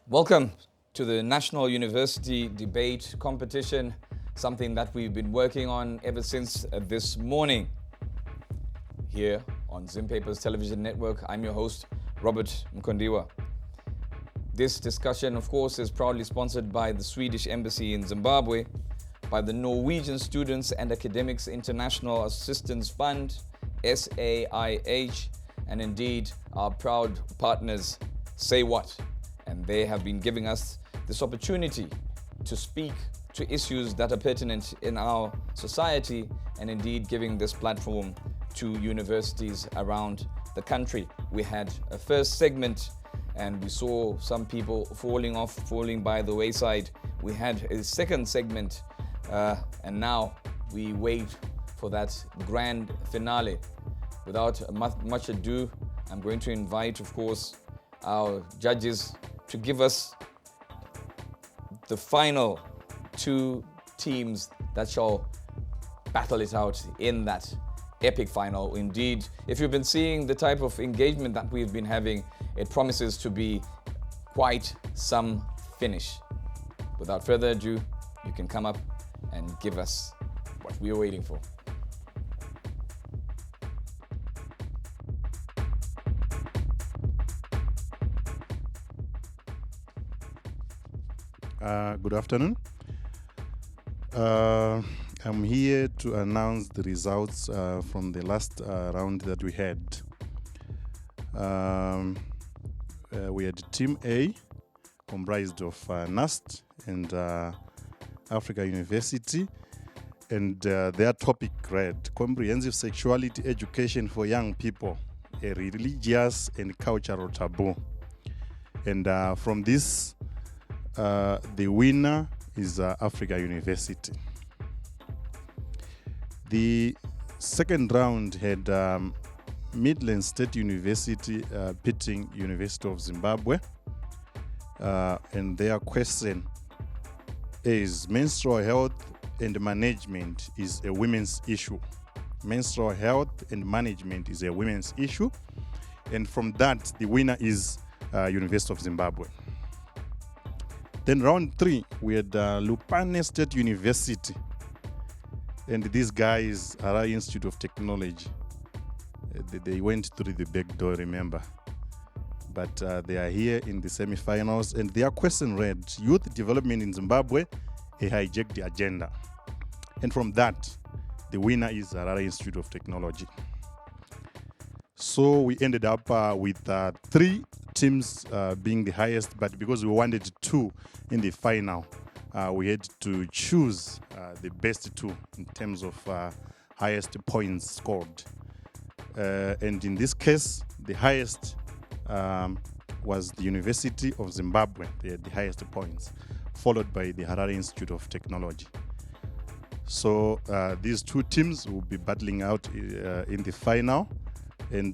Welcome to the National University Debate Competition, something that we've been working on ever since this morning. Here on Zim Papers Television Network, I'm your host, Robert Mkondiwa. This discussion, of course, is proudly sponsored by the Swedish Embassy in Zimbabwe, by the Norwegian Students and Academics International Assistance Fund, SAYH, and indeed our proud partners, SAYWHAT. And they have been giving us this opportunity to speak to issues that are pertinent in our society and indeed giving this platform to universities around the country. We had a first segment and we saw some people falling by the wayside. We had a second segment and now we wait for that grand finale. Without much ado, I'm going to invite, of course, our judges to give us the final two teams that shall battle it out in that epic final. Indeed, if you've been seeing the type of engagement that we've been having, it promises to be quite some finish. Without further ado, you can come up and give us what we are waiting for. Good afternoon. I'm here to announce the results from the last round that we had. We had Team A, comprised of NAST and Africa University, and their topic read, Comprehensive Sexuality Education for Young People, a Religious and Cultural Taboo. And from this, the winner is Africa University. The second round had Midland State University pitting University of Zimbabwe, and their question is menstrual health and management is a women's issue. Menstrual health and management is a women's issue, and from that the winner is University of Zimbabwe. Then round 3, we had Lupane State University. And these guys, Harare Institute of Technology, they went through the back door, remember. But they are here in the semi-finals. And their question read, Youth Development in Zimbabwe, a hijacked agenda. And from that, the winner is Harare Institute of Technology. So we ended up with 3 teams being the highest, but because we wanted 2 in the final, we had to choose the best 2 in terms of highest points scored. And in this case, the highest was the University of Zimbabwe. They had the highest points, followed by the Harare Institute of Technology. So these 2 teams will be battling out in the final. And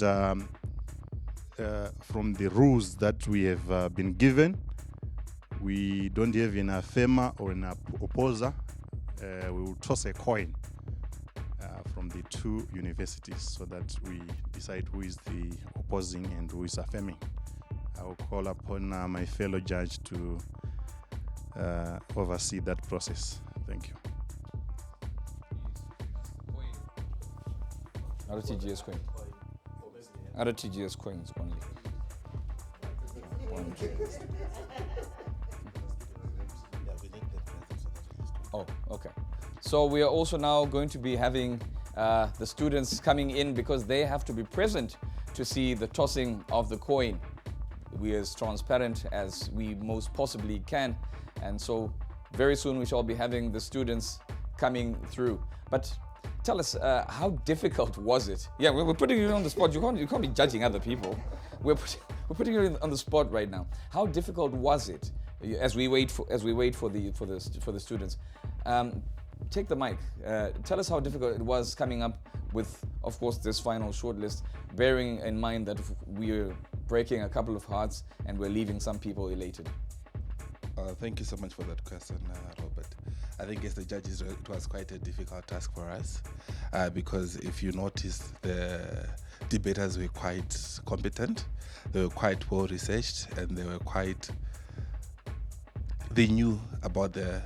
from the rules that we have been given, we don't have an affirmer or an opposer. We will toss a coin from the 2 universities so that we decide who is the opposing and who is affirming. I will call upon my fellow judge to oversee that process. Thank you. RTGS coin. RTGS coins only. Oh, okay. So we are also now going to be having the students coming in because they have to be present to see the tossing of the coin. We are as transparent as we most possibly can. And so very soon we shall be having the students coming through. But tell us, how difficult was it? Yeah, we're putting you on the spot. You can't be judging other people. We're putting you on the spot right now. How difficult was it as we wait for the students? Take the mic. Tell us how difficult it was coming up with, of course, this final shortlist, bearing in mind that we're breaking a couple of hearts and we're leaving some people elated. Thank you so much for that question, Robert. I think as the judges, it was quite a difficult task for us because if you notice, the debaters were quite competent, they were quite well researched, and they were quite they knew about the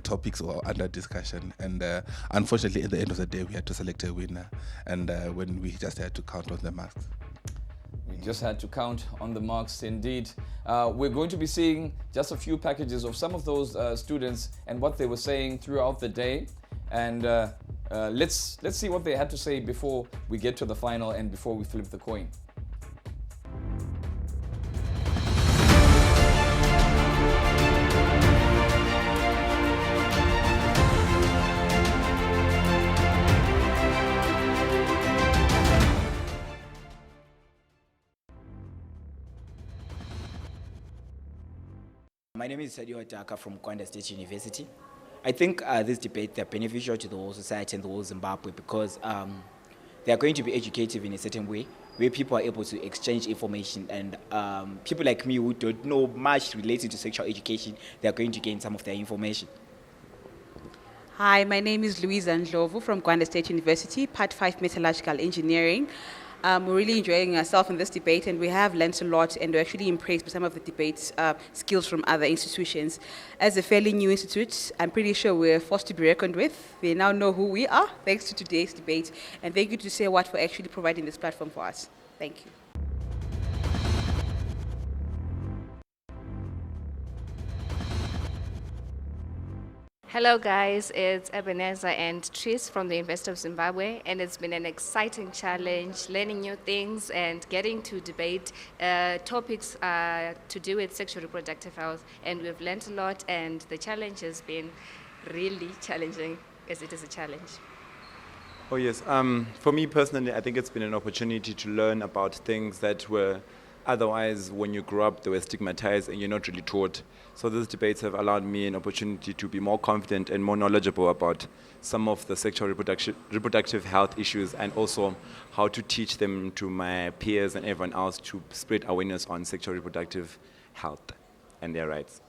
topics were under discussion, and unfortunately at the end of the day we had to select a winner, and when we just had to count on the marks. We just had to count on the marks indeed. We're going to be seeing just a few packages of some of those students and what they were saying throughout the day, and let's see what they had to say before we get to the final and before we flip the coin. My name is SAYWHAT from Kwanda State University. I think this debate, they're beneficial to the whole society and the whole Zimbabwe because they are going to be educative in a certain way where people are able to exchange information, and people like me who don't know much related to sexual education, they are going to gain some of their information. Hi, my name is Louisa Ndlovu from Kwanda State University, Part 5 Metallurgical Engineering. We're really enjoying ourselves in this debate, and we have learned a lot, and we're actually impressed with some of the debate skills from other institutions. As a fairly new institute, I'm pretty sure we're a force to be reckoned with. They now know who we are, thanks to today's debate, and thank you to SAYWHAT for actually providing this platform for us. Thank you. Hello guys, it's Ebenezer and Tris from the University of Zimbabwe, and it's been an exciting challenge, learning new things and getting to debate topics to do with sexual reproductive health, and we've learned a lot, and the challenge has been really challenging, as it is a challenge. Oh yes, for me personally, I think it's been an opportunity to learn about things that were otherwise, when you grew up, they were stigmatized and you're not really taught. So these debates have allowed me an opportunity to be more confident and more knowledgeable about some of the sexual reproductive health issues, and also how to teach them to my peers and everyone else to spread awareness on sexual reproductive health and their rights.